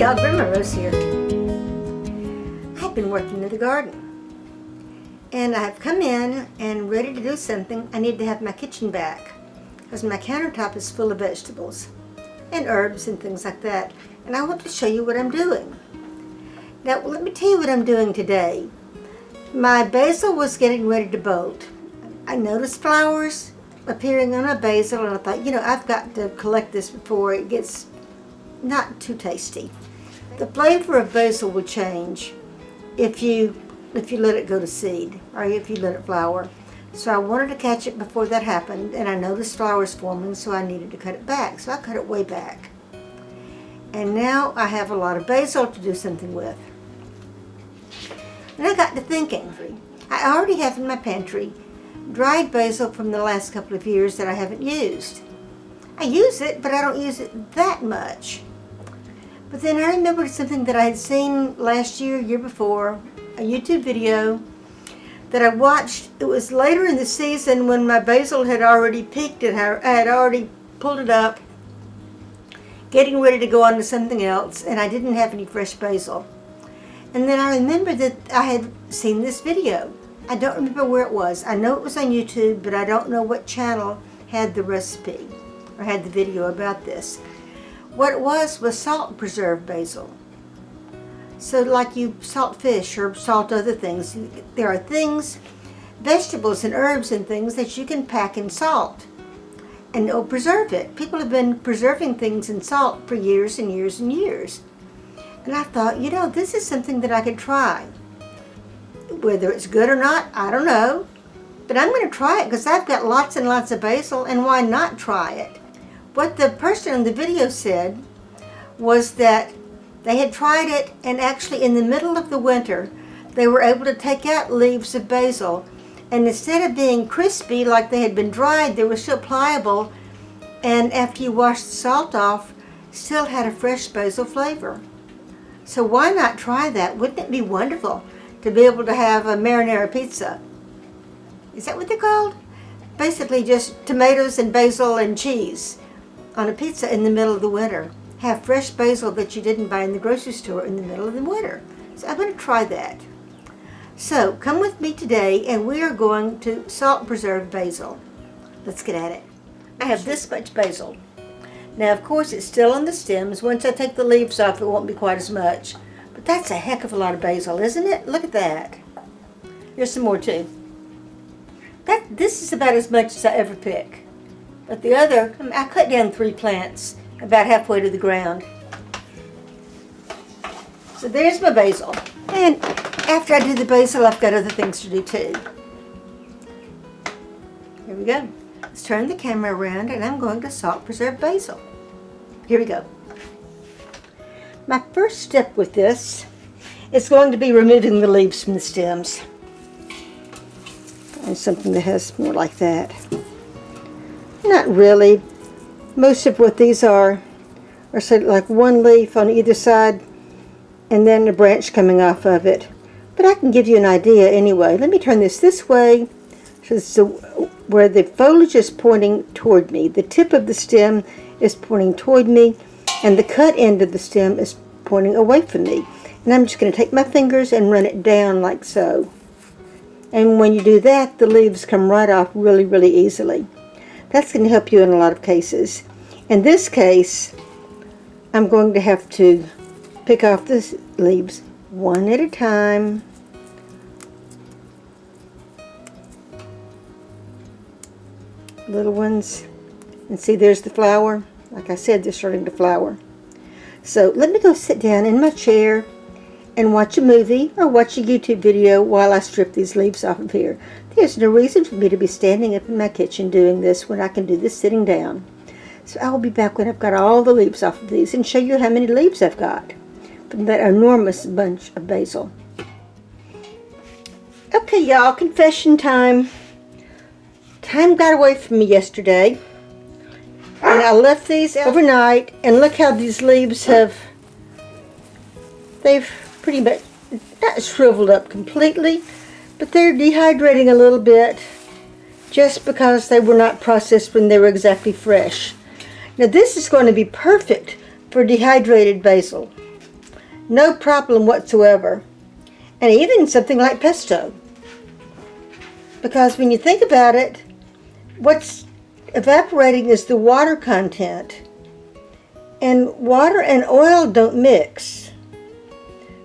Hey y'all, Grandma Rose here. I've been working in the garden. And I've come in and ready to do something. I need to have my kitchen back because my countertop is full of vegetables and herbs and things like that. And I want to show you what I'm doing. Now, let me tell you what I'm doing today. My basil was getting ready to bolt. I noticed flowers appearing on my basil, and I thought, you know, I've got to collect this before it gets not too tasty. The flavor of basil will change if you let it go to seed or if you let it flower. So I wanted to catch it before that happened, and I noticed flowers forming, so I needed to cut it back. So I cut it way back. And now I have a lot of basil to do something with. And I got to thinking, I already have in my pantry dried basil from the last couple of years that I haven't used. I use it, but I don't use it that much. But then I remembered something that I had seen last year, year before, a YouTube video that I watched. It was later in the season when my basil had already peaked and I had already pulled it up, getting ready to go on to something else, and I didn't have any fresh basil. And then I remembered that I had seen this video. I don't remember where it was. I know it was on YouTube, but I don't know what channel had the recipe or had the video about this. What it was salt preserved basil. So like you salt fish or salt other things, there are things, vegetables and herbs and things that you can pack in salt and it'll preserve it. People have been preserving things in salt for years and years and years. And I thought, you know, this is something that I could try. Whether it's good or not, I don't know. But I'm going to try it because I've got lots and lots of basil, and why not try it? What the person in the video said was that they had tried it, and actually in the middle of the winter, they were able to take out leaves of basil, and instead of being crispy like they had been dried, they were still pliable, and after you washed the salt off, still had a fresh basil flavor. So why not try that? Wouldn't it be wonderful to be able to have a marinara pizza? Is that what they're called? Basically just tomatoes and basil and cheese on a pizza in the middle of the winter. Have fresh basil that you didn't buy in the grocery store in the middle of the winter. So I'm going to try that. So come with me today and we are going to salt preserve basil. Let's get at it. I have this much basil. Now of course it's still on the stems. Once I take the leaves off it won't be quite as much. But that's a heck of a lot of basil, isn't it? Look at that. Here's some more too. This is about as much as I ever pick. But the other, I cut down 3 plants about halfway to the ground. So there's my basil. And after I do the basil, I've got other things to do too. Here we go. Let's turn the camera around and I'm going to salt preserve basil. Here we go. My first step with this is going to be removing the leaves from the stems. And something that has more like that. Not really. Most of what these are say like one leaf on either side and then a branch coming off of it. But I can give you an idea anyway. Let me turn this way so this is where the foliage is pointing toward me. The tip of the stem is pointing toward me and the cut end of the stem is pointing away from me. And I'm just going to take my fingers and run it down like so. And when you do that, the leaves come right off really, really easily. That's going to help you in a lot of cases. In this case, I'm going to have to pick off the leaves one at a time. Little ones. And see, there's the flower. Like I said, they're starting to flower. So let me go sit down in my chair and watch a movie or watch a YouTube video while I strip these leaves off of here. There's no reason for me to be standing up in my kitchen doing this when I can do this sitting down. So I will be back when I've got all the leaves off of these and show you how many leaves I've got from that enormous bunch of basil. Okay, y'all, confession time. Time got away from me yesterday and I left these overnight, and look how these leaves they've pretty much not shriveled up completely, but they're dehydrating a little bit just because they were not processed when they were exactly fresh. Now this is going to be perfect for dehydrated basil. No problem whatsoever. And even something like pesto. Because when you think about it, what's evaporating is the water content. And water and oil don't mix.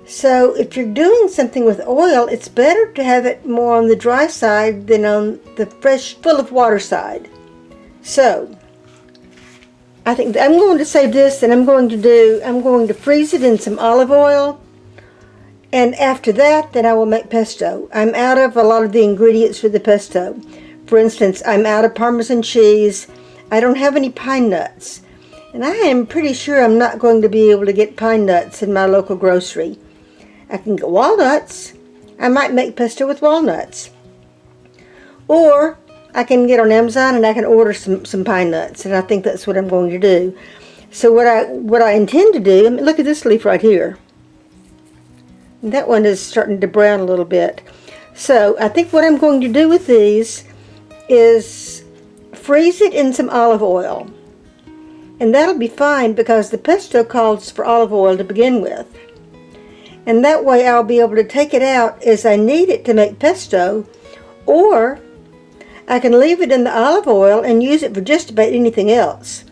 So if you're doing something with oil, it's better to have it more on the dry side than on the fresh, full of water side. So I think I'm going to save this, and I'm going to freeze it in some olive oil. And after that, then I will make pesto. I'm out of a lot of the ingredients for the pesto. For instance, I'm out of Parmesan cheese. I don't have any pine nuts. And I am pretty sure I'm not going to be able to get pine nuts in my local grocery. I can get walnuts. I might make pesto with walnuts. Or I can get on Amazon and I can order some pine nuts. And I think that's what I'm going to do. So what I intend to do, look at this leaf right here. That one is starting to brown a little bit. So I think what I'm going to do with these is freeze it in some olive oil. And that'll be fine because the pesto calls for olive oil to begin with. And that way I'll be able to take it out as I need it to make pesto, or I can leave it in the olive oil and use it for just about anything else.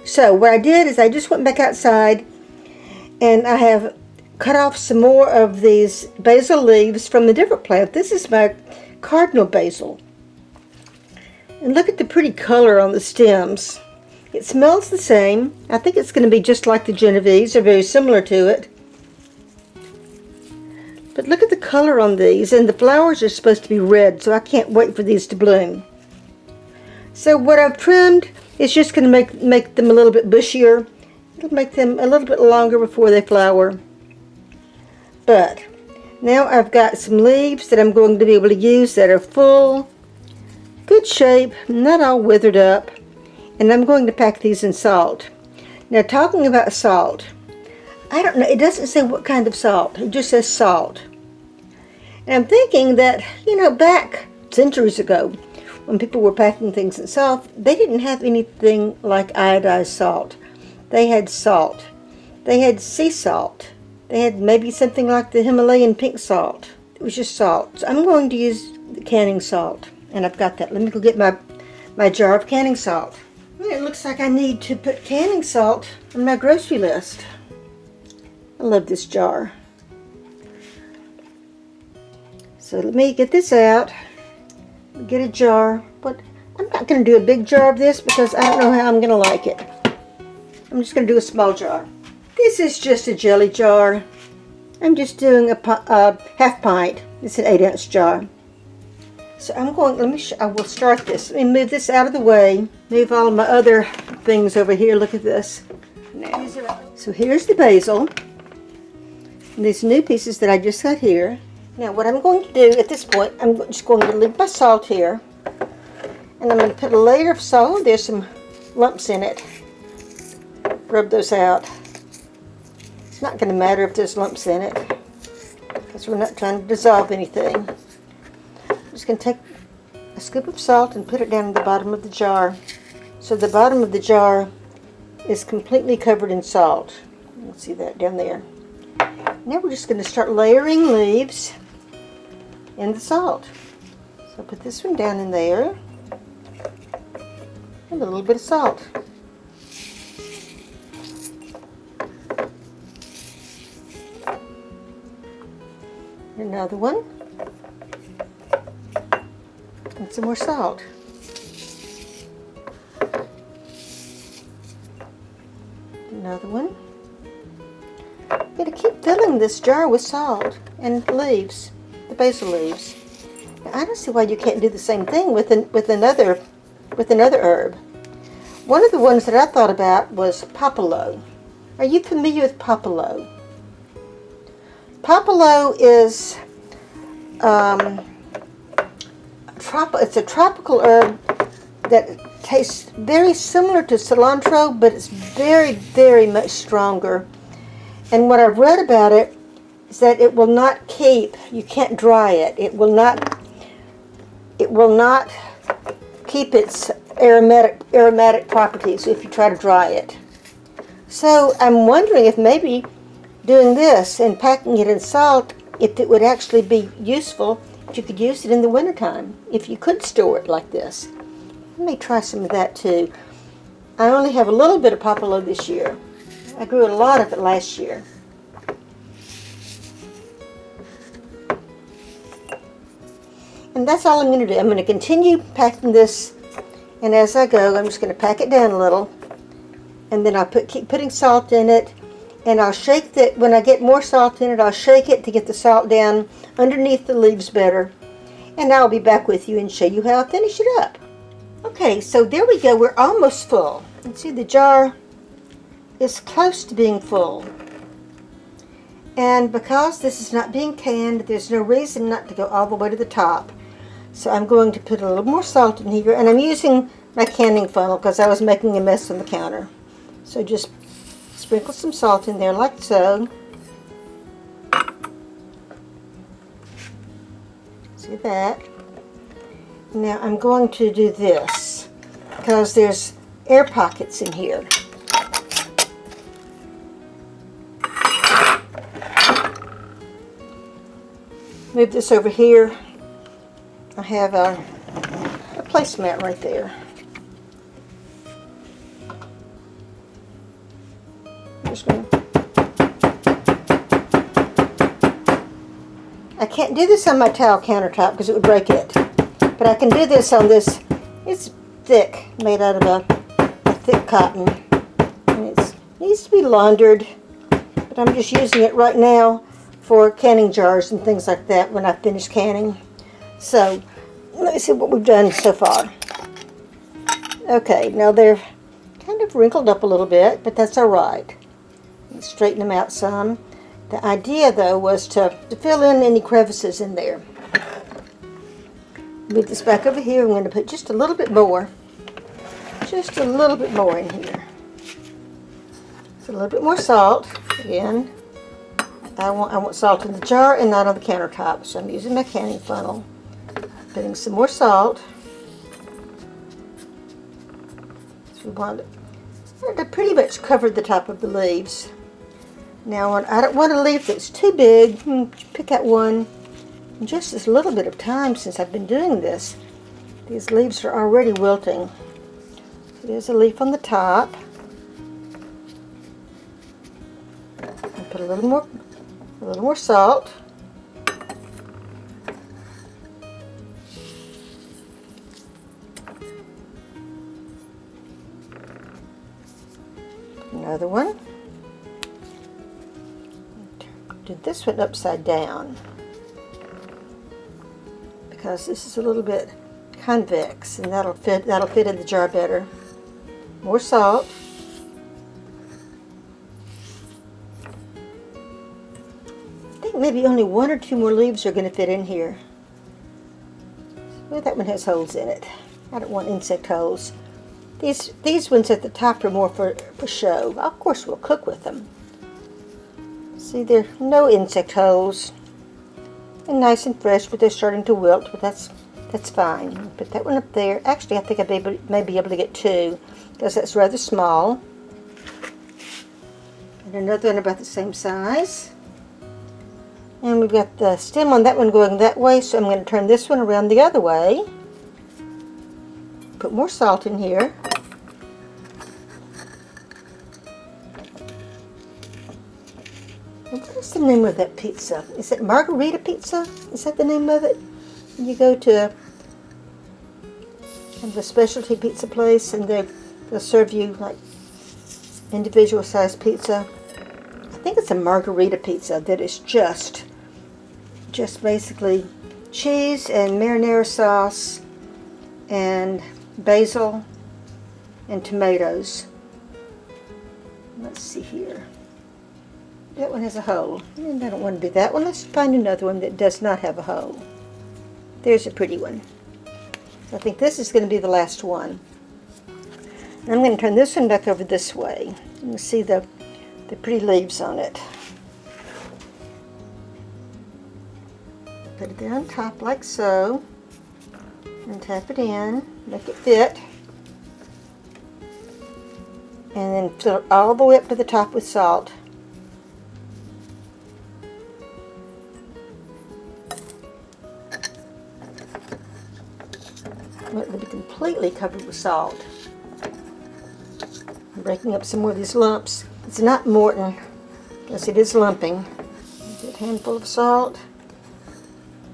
So what I did is I just went back outside and I have cut off some more of these basil leaves from a different plant. This is my cardinal basil. And look at the pretty color on the stems. It smells the same. I think it's going to be just like the Genovese, or very similar to it. But look at the color on these, and the flowers are supposed to be red, so I can't wait for these to bloom. So what I've trimmed is just going to make them a little bit bushier. It'll make them a little bit longer before they flower. But now I've got some leaves that I'm going to be able to use that are full, good shape, not all withered up. And I'm going to pack these in salt. Now, talking about salt, I don't know, it doesn't say what kind of salt. It just says salt. And I'm thinking that, back centuries ago, when people were packing things in salt, they didn't have anything like iodized salt. They had salt. They had sea salt. They had maybe something like the Himalayan pink salt. It was just salt. So I'm going to use the canning salt. And I've got that. Let me go get my jar of canning salt. It looks like I need to put canning salt on my grocery list. I love this jar. So let me get this out. Get a jar. But I'm not going to do a big jar of this because I don't know how I'm going to like it. I'm just going to do a small jar. This is just a jelly jar. I'm just doing a half pint. It's an 8-ounce jar. So I will start this. Let me move this out of the way. Move all of my other things over here. Look at this. So here's the basil. And these new pieces that I just got here. Now what I'm going to do at this point, I'm just going to leave my salt here. And I'm going to put a layer of salt. There's some lumps in it. Rub those out. It's not going to matter if there's lumps in it, because we're not trying to dissolve anything. I'm just going to take a scoop of salt and put it down in the bottom of the jar. So the bottom of the jar is completely covered in salt. You can see that down there. Now we're just going to start layering leaves in the salt. So put this one down in there. And a little bit of salt. Another one. And some more salt. Another one. I'm going to keep filling this jar with salt and leaves, the basil leaves. Now, I don't see why you can't do the same thing with another herb. One of the ones that I thought about was popolo. Are you familiar with popolo? Popolo is it's a tropical herb that tastes very similar to cilantro, but it's very, very much stronger. And what I've read about it is that it will not keep, you can't dry it. It will not keep its aromatic properties if you try to dry it. So I'm wondering if maybe doing this and packing it in salt, if it would actually be useful, you could use it in the wintertime, if you could store it like this. Let me try some of that too. I only have a little bit of popolo this year. I grew a lot of it last year. And that's all I'm going to do. I'm going to continue packing this, and as I go, I'm just going to pack it down a little, and then I'll keep putting salt in it, and I'll shake that. When I get more salt in it, I'll shake it to get the salt down underneath the leaves better, and I'll be back with you and show you how I finish it up. Okay, so there we go. We're almost full. You can see the jar is close to being full. And because this is not being canned, there's no reason not to go all the way to the top. So I'm going to put a little more salt in here, and I'm using my canning funnel because I was making a mess on the counter. So just sprinkle some salt in there like so. See that? Now I'm going to do this because there's air pockets in here. Move this over here. I have a placemat right there. I can't do this on my tile countertop because it would break it. But I can do this on this. It's thick, made out of a thick cotton. And it needs to be laundered. But I'm just using it right now for canning jars and things like that when I finish canning. So, let me see what we've done so far. Okay, now they're kind of wrinkled up a little bit, but that's alright. Straighten them out some. The idea, though, was to fill in any crevices in there. Move this back over here. I'm going to put just a little bit more. Just a little bit more in here. So a little bit more salt. Again, I want salt in the jar and not on the countertop, so I'm using my canning funnel. Putting some more salt. So we want to pretty much cover the top of the leaves. Now, I don't want a leaf that's too big. Pick out one. In just this little bit of time since I've been doing this, these leaves are already wilting. There's a leaf on the top. And put a little more salt. Another one. Do this one upside down because this is a little bit convex, and that'll fit in the jar better. More salt. I think maybe only one or two more leaves are going to fit in here. Well, that one has holes in it. I don't want insect holes. These ones at the top are more for show. Of course, we'll cook with them. See, there are no insect holes. And nice and fresh, but they're starting to wilt, but that's fine. Put that one up there. Actually, I think I may be able to get two, because that's rather small. And another one about the same size. And we've got the stem on that one going that way, so I'm going to turn this one around the other way. Put more salt in here. And what is the name of that pizza? Is it margarita pizza? Is that the name of it? You go to a specialty pizza place and they'll serve you like individual sized pizza. I think it's a margarita pizza that is just basically cheese and marinara sauce and basil and tomatoes. Let's see here. That one has a hole. And I don't want to do that one. Let's find another one that does not have a hole. There's a pretty one. I think this is going to be the last one. And I'm going to turn this one back over this way. You can see the pretty leaves on it. Put it there on top like so. And tap it in. Make it fit. And then fill it all the way up to the top with salt. be covered with salt. I'm breaking up some more of these lumps. It's not Morton, because it is lumping. A good handful of salt.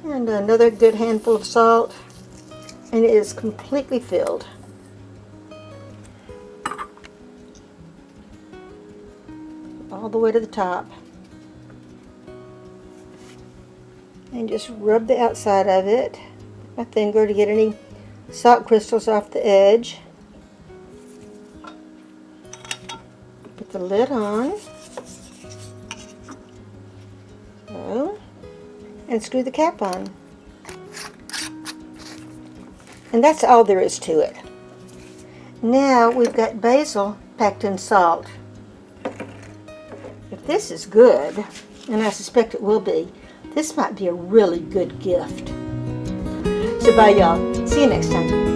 And another good handful of salt. And it is completely filled. All the way to the top. And just rub the outside of it with my finger to get any salt crystals off the edge. Put the lid on. So, and screw the cap on. And that's all there is to it. Now we've got basil packed in salt. If this is good, and I suspect it will be, this might be a really good gift. So bye y'all. See you next time.